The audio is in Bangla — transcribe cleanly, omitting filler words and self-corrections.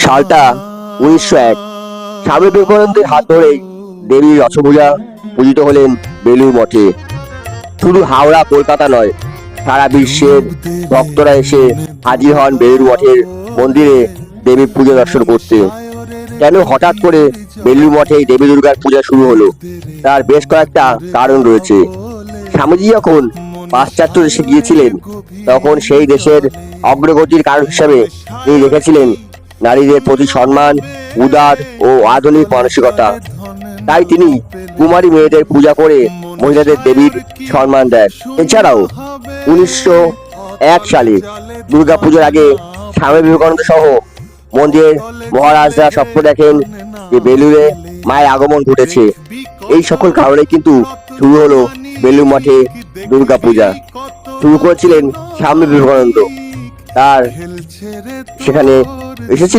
সালটা 1901। স্বামী বিবেকানন্দের হাত ধরেই দেবী রসপূজা পূজিত হলেন বেলুড় মঠে। শুধু হাওড়া কলকাতা নয়, সারা বিশ্বের ভক্তরা এসে হাজির হন বেলুড় মঠের মন্দিরে দেবীর পূজা দর্শন করতে। কেন হঠাৎ করে বেলুড় মঠে দেবী দুর্গার পূজা শুরু হলো, তার বেশ কয়েকটা কারণ রয়েছে। স্বামীজি যখন পাশ্চাত্য দেশে গিয়েছিলেন, তখন সেই দেশের অগ্রগতির কারণ হিসাবে তিনি রেখেছিলেন নারীদের প্রতি সম্মান, উদার ও আধুনিক মানসিকতা। তাই তিনি কুমারী মেয়েদের পূজা করে মহিলাদের দেবীর সম্মান দেন। এছাড়াও 1901 সালে দুর্গাপুজোর আগে স্বামী বিবেকানন্দ সহ মন্দিরের মহারাজরা স্বপ্ন দেখেন যে বেলুড়ে মায়ের আগমন ঘটেছে। এই সকল কারণে কিন্তু শুরু হলো বেলুড় মঠে দুর্গাপূজা। শুরু করেছিলেন স্বামী বিবেকানন্দ, তার সেখানে এসেছিলেন